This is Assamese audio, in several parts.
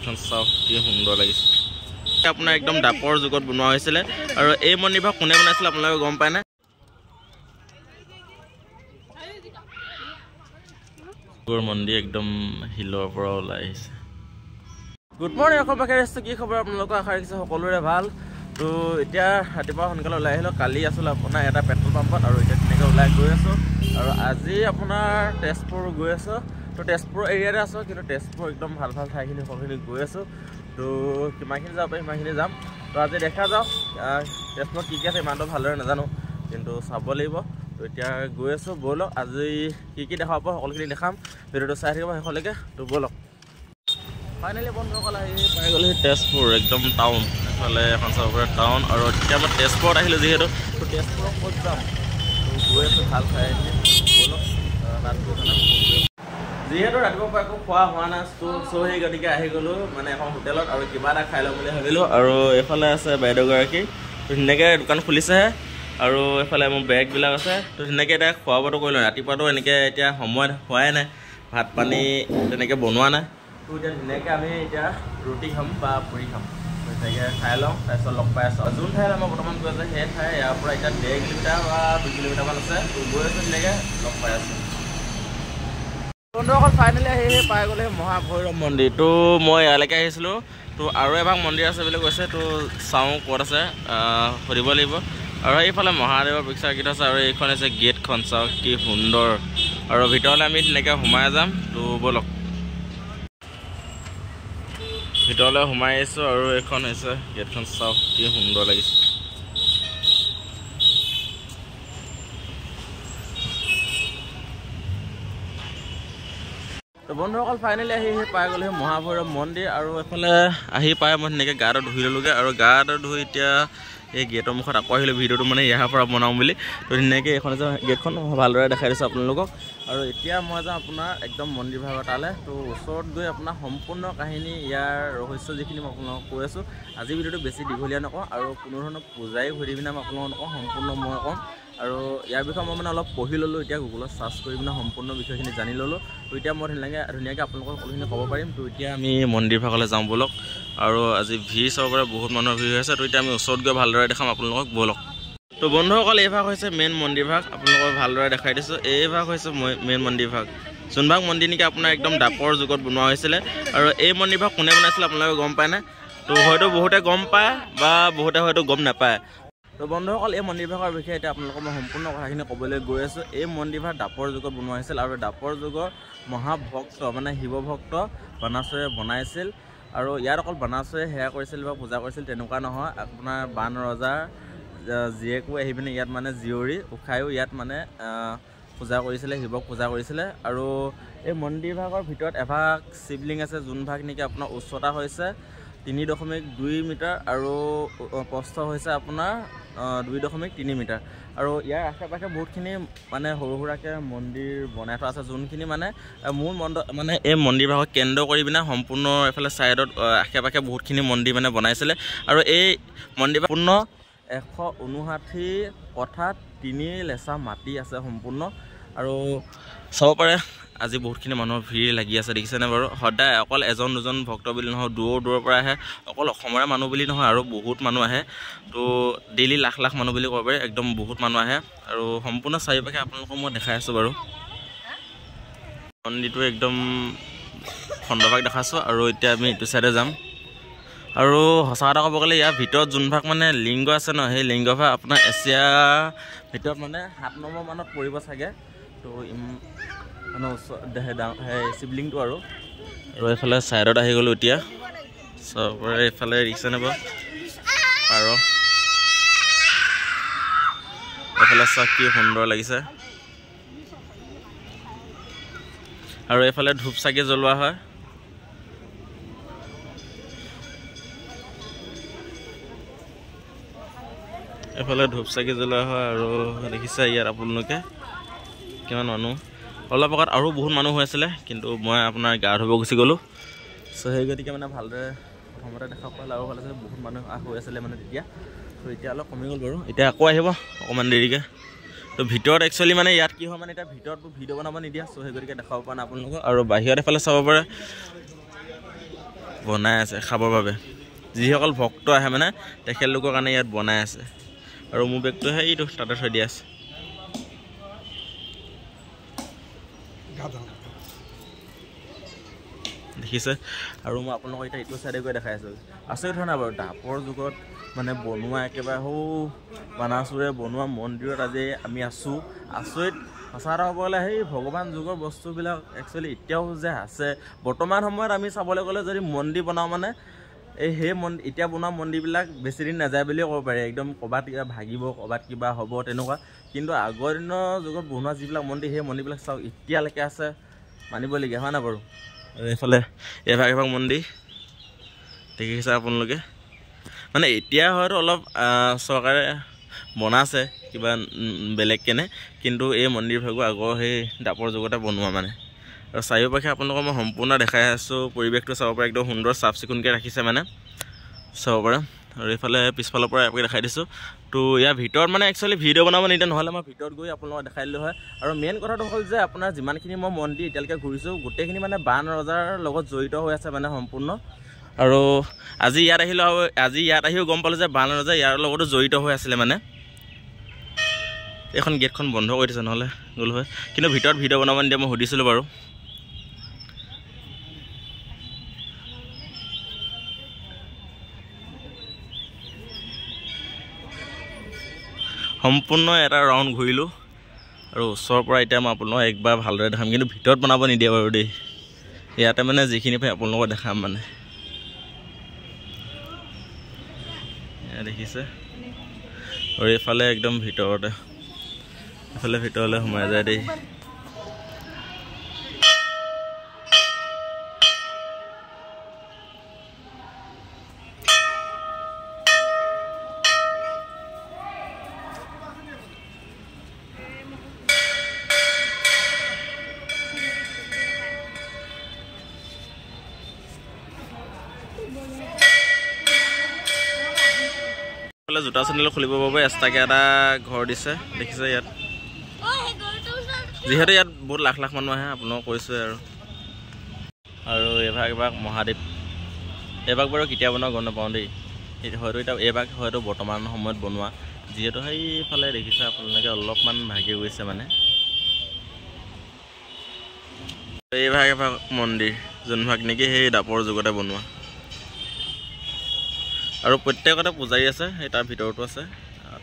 গেটখন চাওক কি সুন্দৰ লাগিছে আপোনাৰ একদম ডাপৰ যুগত বনোৱা হৈছিল আৰু এই মন্দিৰভাগ কোনে বনাইছিল আপোনালোকে গম পায় না মন্দিৰ একদম হিলৰ পৰা ওলাই আহিছে গুড মৰ্নিং অসমবাসী কি খবৰ আপোনালোকৰ আশা ৰাখিছে সকলোৰে ভাল তো এতিয়া ৰাতিপুৱা সোনকালে ওলাই আহিলোঁ কালি আছিলোঁ আপোনাৰ এটা পেট্ৰল পাম্পত আৰু এতিয়া তেনেকৈ ওলাই গৈ আছোঁ আৰু আজি আপোনাৰ তেজপুৰ গৈ আছোঁ তো তেজপুৰ এৰিয়াতে আছোঁ কিন্তু তেজপুৰ একদম ভাল ভাল ঠাইখিনি সকলোখিনি গৈ আছোঁ তো কিমানখিনি যাব পাৰি সিমানখিনি যাম তো আজি দেখা যাওক তেজপুৰত কি আছে ইমানটো ভালদৰে নাজানো কিন্তু চাব লাগিব তো এতিয়া গৈ আছোঁ ব'লক আজি কি দেখাব পাৰোঁ সকলোখিনি দেখাম ভিডিঅ'টো চাই থাকিব শেষলৈকে তো ব'লক ফাইনেলি বন্ধুসকল আহি পাই গ'লোহি তেজপুৰ একদম টাউন এফালে এখন চাব পাৰে টাউন আৰু তেতিয়া মই তেজপুৰত আহিলোঁ যিহেতু তো তেজপুৰত ক'ত যাম তো গৈ আছোঁ ভাল ঠাইখিনি ব'লক তাত গৈ যিহেতু ৰাতিপুৱা একো খোৱা হোৱা নাই চ' সেই গতিকে আহি গ'লোঁ মানে এখন হোটেলত আৰু কিবা এটা খাই ল'ম বুলি ভাবিলোঁ আৰু এইফালে আছে বাইদেউগৰাকী তো ধুনীয়াকৈ দোকান খুলিছেহে আৰু এইফালে মোৰ বেগবিলাক আছে তো ধুনীয়াকৈ এতিয়া খোৱা বোৱাটো কৰিলোঁ ৰাতিপুৱাটো এনেকৈ এতিয়া সময় হোৱাই নাই ভাত পানী তেনেকৈ বনোৱা নাই তো এতিয়া ধুনীয়াকৈ আমি এতিয়া ৰুটি খাম বা পুৰি খাম তেনেকৈ খাই লওঁ তাৰপিছত লগ পাই আছোঁ যোন ঠাইলৈ মই বৰ্তমান গৈ আছোঁ সেই ঠাই ইয়াৰ পৰা এতিয়া 1.5 কিলোমিটাৰ বা 2 কিলোমিটাৰমান আছে তো গৈ আছোঁ ধুনীয়াকৈ লগ পাই আছোঁ বন্ধুসকল ফাইনেলি আহি পাই গ'লে মহাভৈৰৱ মন্দিৰ তো মই ইয়ালৈকে আহিছিলোঁ তো আৰু এভাগ মন্দিৰ আছে বুলি কৈছে তো চাওঁ ক'ত আছে সুধিব লাগিব আৰু এইফালে মহাদেৱৰ পিকচাৰ কেইটা আছে আৰু এইখন হৈছে গেটখন চাওক কি সুন্দৰ আৰু ভিতৰলৈ আমি তেনেকৈ সোমাই যাম তো ব'লক ভিতৰলৈ সোমাই আহিছোঁ আৰু এইখন হৈছে গেটখন চাওক কি সুন্দৰ লাগিছে তো বন্ধুসকল ফাইনেলি আহি পাই গ'লোহি মহাভৈৰৱ মন্দিৰ আৰু এইফালে আহি পাই মই ধুনীয়াকৈ গাটো ধুই ল'লোগৈ আৰু গাটো ধুই এতিয়া এই গেটৰ মুখত আকৌ আহিলোঁ ভিডিঅ'টো মানে ইয়াৰ পৰা বনাওঁ বুলি তো ধুনীয়াকৈ এইখন যে গেটখন ভালদৰে দেখাই দিছোঁ আপোনালোকক আৰু এতিয়া মই যাওঁ আপোনাৰ একদম মন্দিৰ ভাগৰ তালৈ তো ওচৰত গৈ আপোনাৰ সম্পূৰ্ণ কাহিনী ইয়াৰ ৰহস্য যিখিনি মই আপোনালোকক কৈ আছোঁ আজি ভিডিঅ'টো বেছি দীঘলীয়া নকওঁ আৰু কোনো ধৰণৰ পূজাই ঘূৰি পিনে মই আপোনালোকক নকওঁ সম্পূৰ্ণ মই ক'ম আৰু ইয়াৰ বিষয়ে মই মানে অলপ পঢ়ি ল'লোঁ এতিয়া গুগলত চাৰ্চ কৰি পিনে সম্পূৰ্ণ বিষয়খিনি জানি ল'লোঁ তো এতিয়া মই ধুনীয়াকৈ আপোনালোকক সকলোখিনি ক'ব পাৰিম তো এতিয়া আমি মন্দিৰ ভাগলৈ যাওঁ ব'লক আৰু আজি ভিৰ চাব পাৰে বহুত মানুহৰ ভিৰ হৈ আছে তো এতিয়া আমি ওচৰত গৈ ভালদৰে দেখাম আপোনালোকক ব'লক তো বন্ধুসকল এই ভাগ হৈছে মেইন মন্দিৰ ভাগ আপোনালোকক ভালদৰে দেখাই দিছোঁ এই ভাগ হৈছে মেইন মন্দিৰ ভাগ যোনভাগ মন্দিৰ নেকি আপোনাৰ একদম ডাপৰ যুগত বনোৱা হৈছিলে আৰু এই মন্দিৰ ভাগ কোনে বনাইছিলে আপোনালোকে গম পায় নে তো হয়তো বহুতে গম পায় বা বহুতে হয়তো গম নাপায় তো বন্ধুসকল এই মন্দিৰ ভাগৰ বিষয়ে এতিয়া আপোনালোকক মই সম্পূৰ্ণ কথাখিনি ক'বলৈ গৈ আছোঁ এই মন্দিৰ ভাগ ডাপৰ যুগত বনোৱা হৈছিল আৰু ডাপৰ যুগৰ মহাভক্ত মানে শিৱ ভক্ত বাণাসুৰে বনাইছিল আৰু ইয়াত অকল বাণাসুৰে সেয়া কৰিছিল বা পূজা কৰিছিল তেনেকুৱা নহয় আপোনাৰ বান ৰজাৰ জীয়েকো আহি পিনে ইয়াত মানে জীয়ৰী উষায়ো ইয়াত মানে পূজা কৰিছিলে শিৱক পূজা কৰিছিলে আৰু এই মন্দিৰ ভাগৰ ভিতৰত এভাগ শিৱলিংগ আছে যোন ভাগ নেকি আপোনাৰ উচ্চতা হৈছে 3.2 মিটাৰ আৰু প্ৰস্থ হৈছে আপোনাৰ 2.3 মিটাৰ আৰু ইয়াৰ আশে পাশে বহুতখিনি মানে সৰু সুৰাকৈ মন্দিৰ বনাই থোৱা আছে যোনখিনি মানে মূল মানে এই মন্দিৰ ভাগক কেন্দ্ৰ কৰি পিনে সম্পূৰ্ণ এইফালে ছাইডত আশে পাশে বহুতখিনি মন্দিৰ মানে বনাইছিলে আৰু এই মন্দিৰ সম্পূৰ্ণ 159 কথাত 3 লেচা মাটি আছে সম্পূৰ্ণ আৰু চাব পাৰে আজি বহুতখিনি মানুহৰ ভিৰ লাগি আছে দেখিছেনে বাৰু সদায় অকল এজন দুজন ভক্ত বুলি নহয় দূৰৰ পৰা আহে অকল অসমৰে মানুহ বুলি নহয় আৰু বহুত মানুহ আহে তো ডেইলি লাখ লাখ মানুহ বুলি ক'ব পাৰি একদম বহুত মানুহ আহে আৰু সম্পূৰ্ণ চাৰিওপাশে আপোনালোকক মই দেখাই আছোঁ বাৰু মন্দিৰটো একদম খণ্ডভাগ দেখাইছোঁ আৰু এতিয়া আমি এইটো চাইডে যাম আৰু সঁচা কথা ক'ব গ'লে ইয়াৰ ভিতৰত যোনভাগ মানে লিংগ আছে ন সেই লিংগভাগ আপোনাৰ এছিয়াৰ ভিতৰত মানে 7 নম্বৰ মানত পৰিব চাগে তো মানে শিৱলিংটো আৰু এইফালে ছাইডত আহি গ'লোঁ এতিয়া চবৰে এইফালে ৰিক্সা নেব পাৰ এইফালে চাওক কি সুন্দৰ লাগিছে আৰু এইফালে ধূপ চাকি জ্বলোৱা হয় এইফালে ধূপ চাকি জ্বলোৱা হয় আৰু দেখিছে ইয়াত আপোনালোকে কিমান মানুহ অলপ আগত আৰু বহুত মানুহ হৈ আছিলে কিন্তু মই আপোনাৰ গা ধুব গুচি গ'লোঁ চ' সেই গতিকে মানে ভালদৰে প্ৰথমতে দেখা পালে আৰু ভাল আছিলে বহুত মানুহ হৈ আছিলে মানে তেতিয়া তো এতিয়া অলপ কমি গ'ল বাৰু এতিয়া আকৌ আহিব অকণমান দেৰিকৈ তো ভিতৰত একচুৱেলি মানে ইয়াত কি হয় মানে এতিয়া ভিতৰতটো ভিডিঅ' বনাব নিদিয়া চ' সেই গতিকে দেখাব পৰা নাই আপোনালোকক আৰু বাহিৰত এফালে চাব পাৰে বনাই আছে খাবৰ বাবে যিসকল ভক্ত আহে মানে তেখেতলোকৰ কাৰণে ইয়াত বনাই আছে আৰু মোৰ বেগটো সেইটো তাতে থৈ দিয়া আছে দেখিছে আৰু মই আপোনালোকক এতিয়া এইটো চাইডে গৈ দেখাই আছোঁ আচৰিত ধৰণে বাৰু দাপৰ যুগত মানে বনোৱা একেবাৰে সৌ বানাচুৰে বনোৱা মন্দিৰত আজি আমি আছোঁ আচৰিত সঁচা এটা হ'ব গ'লে সেই ভগৱান যুগৰ বস্তুবিলাক একচুৱেলি এতিয়াও যে আছে বৰ্তমান সময়ত আমি চাবলৈ গ'লে যদি মন্দিৰ বনাওঁ মানে সেই মন্দিৰ এতিয়া বনোৱা মন্দিৰবিলাক বেছিদিন নাযায় বুলিয়ে ক'ব পাৰি একদম ক'ৰবাত কিবা ভাগিব ক'ৰবাত কিবা হ'ব তেনেকুৱা কিন্তু আগৰ দিনৰ যুগত বনোৱা যিবিলাক মন্দিৰ সেই মন্দিৰবিলাক চাওক এতিয়ালৈকে আছে মানিবলগীয়া হয় নাই বাৰু আৰু এইফালে এভাগ মন্দিৰ দেখিছে আপোনালোকে মানে এতিয়া হয়তো অলপ চৰকাৰে বনাইছে কিবা বেলেগ কেনে কিন্তু এই মন্দিৰভাগো আগৰ সেই দাপৰ যুগতে বনোৱা মানে আৰু চাৰিওপাশে আপোনালোকক মই সম্পূৰ্ণ দেখাই আছোঁ পৰিৱেশটো চাব পাৰে একদম সুন্দৰ চাফ চিকুণকৈ ৰাখিছে মানে চাব পাৰে আৰু এইফালে পিছফালৰ পৰা এপাকে দেখাই দিছোঁ তো ইয়াৰ ভিতৰত মানে একচুৱেলি ভিডিঅ' বনাব নিদিয়ে নহ'লে মই ভিতৰত গৈ আপোনালোকক দেখাই দিলোঁ হয় আৰু মেইন কথাটো হ'ল যে আপোনাৰ যিমানখিনি মই মন্দিৰ এতিয়ালৈকে ঘূৰিছোঁ গোটেইখিনি মানে বান ৰজাৰ লগত জড়িত হৈ আছে মানে সম্পূৰ্ণ আৰু আজি ইয়াত আহিও গম পালোঁ যে বান ৰজা ইয়াৰ লগতো জড়িত হৈ আছিলে মানে এইখন গেটখন বন্ধ কৰি দিছে নহ'লে গ'ল হয় কিন্তু ভিতৰত ভিডিঅ' বনাব নিদিয়ে মই সুধিছিলোঁ বাৰু সম্পূৰ্ণ এটা ৰাউণ্ড ঘূৰিলোঁ আৰু ওচৰৰ পৰা এতিয়া মই আপোনালোকক একবাৰ ভালদৰে দেখাম কিন্তু ভিতৰত বনাব নিদিয়ে বাৰু দেই ইয়াতে মানে যিখিনি পাই আপোনালোকক দেখাম মানে দেখিছে আৰু এইফালে একদম ভিতৰতে এইফালে ভিতৰলৈ সোমাই যায় দেই জোতা চেণ্ডেল খুলিবৰ বাবে এক্সট্ৰাকৈ এটা ঘৰ দিছে দেখিছে ইয়াত যিহেতু ইয়াত বহুত লাখ লাখ মানুহ আহে আপোনালোকক কৈছোঁ আৰু এইভাগ মহাদেৱ এইভাগ বাৰু কেতিয়া বনোৱা গম নাপাওঁ দেই হয়তো এতিয়া এইভাগ হয়তো বৰ্তমান সময়ত বনোৱা যিহেতু সেইফালে দেখিছে আপোনালোকে অলপমান ভাগি গৈছে মানে এইভাগ মন্দিৰ যোনভাগ নেকি সেই দাপৰ যুগতে বনোৱা আৰু প্ৰত্যেকতে পূজাৰী আছে সেই তাৰ ভিতৰতো আছে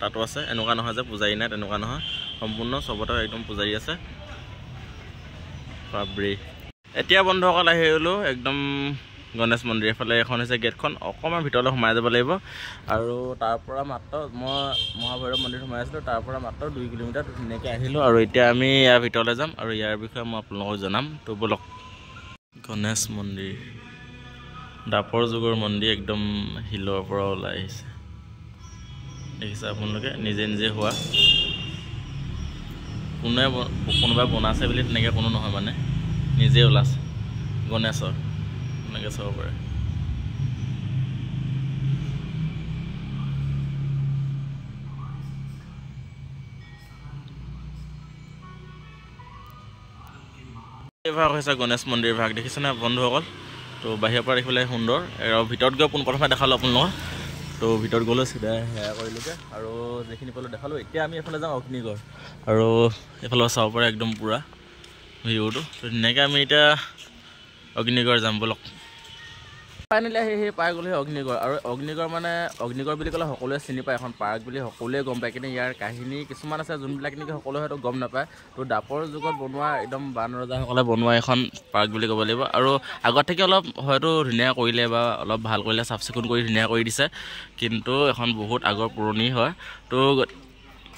তাতো আছে এনেকুৱা নহয় যে পূজাৰী নাই তেনেকুৱা নহয় সম্পূৰ্ণ চবতে একদম পূজাৰী আছে বাবৰি এতিয়া বন্ধুসকল আহি গ'লোঁ একদম গণেশ মন্দিৰ এফালে এখন হৈছে গেটখন অকণমান ভিতৰলৈ সোমাই যাব লাগিব আৰু তাৰ পৰা মাত্ৰ মই মহাভৈৰৱ মন্দিৰ সোমাই আছিলোঁ তাৰ পৰা মাত্ৰ 2 কিলোমিটাৰ ধুনীয়াকৈ আহিলোঁ আৰু এতিয়া আমি ইয়াৰ ভিতৰলৈ যাম আৰু ইয়াৰ বিষয়ে মই আপোনালোকক জনাম তো বলক গণেশ মন্দিৰ দাপৰ যুগৰ মন্দিৰ একদম শিলৰ পৰা ওলাই আহিছে দেখিছে আপোনালোকে নিজে নিজে হোৱা কোনোবাই বনাইছে বুলি তেনেকৈ কোনো নহয় মানে নিজে ওলাইছে গণেশৰ এনেকৈ চাব পাৰে এইভাগ হৈছে গণেশ মন্দিৰ ভাগ দেখিছেনে বন্ধুসকল তো বাহিৰৰ পৰা দেখিবলৈ সুন্দৰ আৰু ভিতৰত গৈ পোনপ্ৰথমে দেখালোঁ আপোনালোকক তো ভিতৰত গ'লোঁ চিধা সেয়া কৰিলোঁগৈ আৰু যিখিনি পালোঁ দেখালোঁ এতিয়া আমি এইফালে যাওঁ অগ্নিগড় আৰু এইফালে চাব পাৰে একদম পূৰা ভিউটো তো ধুনীয়াকৈ আমি এতিয়া অগ্নিগড় যাম বলক ফাইনেলি সেই পাই গ'লোঁ সেই অগ্নিগড় আৰু অগ্নিগড় বুলি ক'লে সকলোৱে চিনি পায় এখন পাৰ্ক বুলি সকলোৱে গম পায় কিন্তু ইয়াৰ কাহিনী কিছুমান আছে যোনবিলাক নেকি সকলোৱে হয়তো গম নাপায় তো দাপৰ যুগত বনোৱা একদম বান ৰজাসকলে বনোৱা এখন পাৰ্ক বুলি ক'ব লাগিব আৰু আগত থাকি অলপ হয়তো ধুনীয়া কৰিলে বা অলপ ভাল কৰিলে চাফ চিকুণ কৰি ধুনীয়া কৰি দিছে কিন্তু এখন বহুত আগৰ পুৰণি হয় তো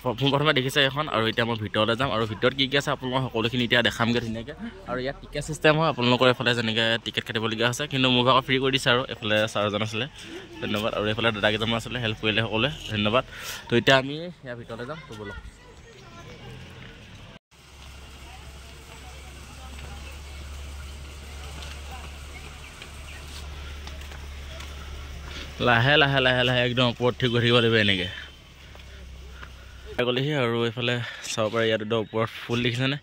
প্ৰথমে দেখিছে এখন আৰু এতিয়া মই ভিতৰলৈ যাম আৰু ভিতৰত কি আছে আপোনালোকৰ সকলোখিনি এতিয়া দেখামগৈ ধুনীয়াকৈ আৰু ইয়াত টিকেট চিষ্টেম হয় আপোনালোকৰ এইফালে যেনেকৈ টিকেট কাটিবলগীয়া হৈছে কিন্তু মোৰ ভাগত ফ্ৰী কৰি দিছে আৰু এইফালে ছাৰজন আছিলে ধন্যবাদ আৰু এইফালে দাদাকেইজনমান আছিলে হেল্প কৰিলে সকলোৱে ধন্যবাদ তো এতিয়া আমি ইয়াৰ ভিতৰলৈ যাম তো বলক লাহে লাহে লাহে লাহে একদম ওপৰত ঠিক কৰি থাকিব লাগিব এনেকৈ গ'লেহি আৰু এইফালে চাব পাৰে ইয়াত একদম ওপৰত ফুল দেখিছেনে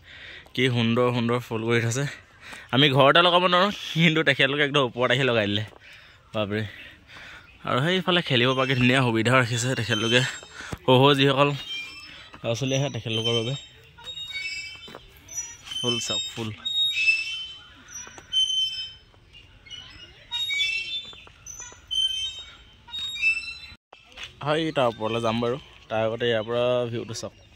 কি সুন্দৰ সুন্দৰ ফুল কৰি থৈছে আমি ঘৰতে লগাব নোৱাৰোঁ কিন্তু তেখেতলোকে একদম ওপৰত আহি লগাই দিলে বাপৰে আৰু সেইফালে খেলিব পৰাকৈ ধুনীয়া সুবিধা ৰাখিছে তেখেতলোকে সৰু যিসকল ল'ৰা ছোৱালী আহে তেখেতলোকৰ বাবে ফুল চাওক ফুল হয় তাৰ ওপৰলৈ যাম বাৰু তাৰ আগতে ইয়াৰ পৰা ভিউটো চাওক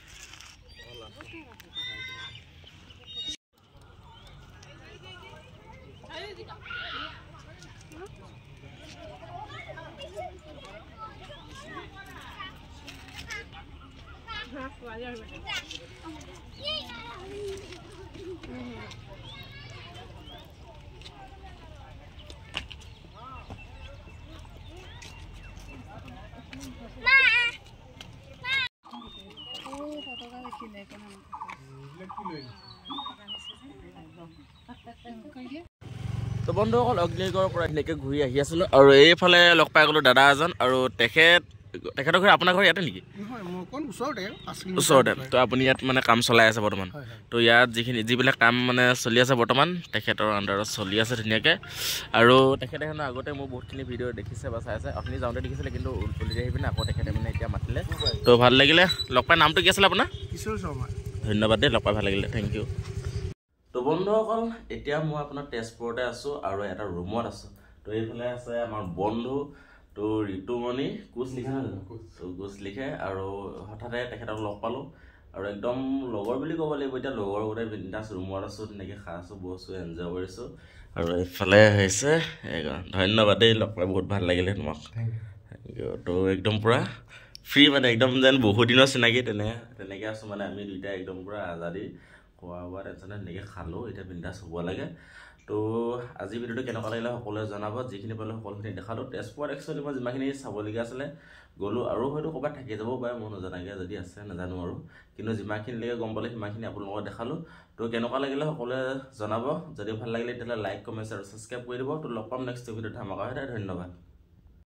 তো বন্ধুসকল অগ্নিগড়ৰ পৰা এনেকৈ ঘূৰি আহি আছিলোঁ আৰু এইফালে লগ পাই গ'লোঁ দাদা এজন আৰু তেখেতৰ ঘৰ আপোনাৰ ঘৰ ইয়াতে নেকি ওচৰতে তো আপুনি ইয়াত মানে কাম চলাই আছে বৰ্তমান তো ইয়াত যিবিলাক কাম মানে চলি আছে বৰ্তমান তেখেতৰ আণ্ডাৰত চলি আছে ধুনীয়াকৈ আৰু তেখেতে হেনো আগতে মোৰ বহুতখিনি ভিডিঅ' দেখিছে বা চাই আছে আপুনি যাওঁতে দেখিছিলে কিন্তু উলটি আহি পিনে আকৌ তেখেতে মানে এতিয়া মাতিলে তো ভাল লাগিলে লগ পাই নামটো কি আছিলে আপোনাৰ কিশোৰ শৰ্মা ধন্যবাদ দেই লগ পাই ভাল লাগিলে থেংক ইউ তো বন্ধুসকল এতিয়া মই আপোনাৰ তেজপুৰতে আছোঁ আৰু এটা ৰুমত আছোঁ তো এইফালে আছে আমাৰ বন্ধু তো ঋতুমণি কোচ লিখে নহয় জানো তো কোচ লিখে আৰু হঠাতে তেখেতক লগ পালোঁ আৰু একদম লগৰ বুলি ক'ব লাগিব এতিয়া লগৰ গোটেই বিন্দাছ ৰুমত আছোঁ তেনেকৈ খাই আছোঁ বস্তু এনজয় কৰিছোঁ আৰু এইফালে হৈছে ধন্যবাদ দেই লগ পাই বহুত ভাল লাগিলে তোমাক তো একদম পূৰা ফ্ৰী মানে একদম যেন বহুত দিনৰ চিনাকি তেনেকৈ আছোঁ মানে আমি দুইটাই একদম পূৰা আজাদি খোৱা বোৱা টেনশ্যনে তেনেকৈ খালোঁ এতিয়া বিন্দাছ হ'ব লাগে তো আজি ভিডিঅ'টো কেনেকুৱা লাগিলে সকলোৱে জনাব যিখিনি পালোঁ সকলোখিনি দেখালোঁ তেজপুৰত একচুৱেলি মই যিমানখিনি চাবলগীয়া আছিলে গ'লোঁ আৰু হয়তো ক'ৰবাত থাকি যাব পাৰে মই নজনাকৈ যদি আছে নাজানো আৰু কিন্তু যিমানখিনিলৈকে গম পালে সিমানখিনি আপোনালোকক দেখালোঁ তো কেনেকুৱা লাগিলে সকলোৱে জনাব যদি ভাল লাগিলে তেতিয়াহ'লে লাইক কমেণ্ট আৰু ছাবস্ক্ৰাইব কৰি দিব তো লগ পাম নেক্সট ভিডিঅ'ত ধামাকা হয় ধন্যবাদ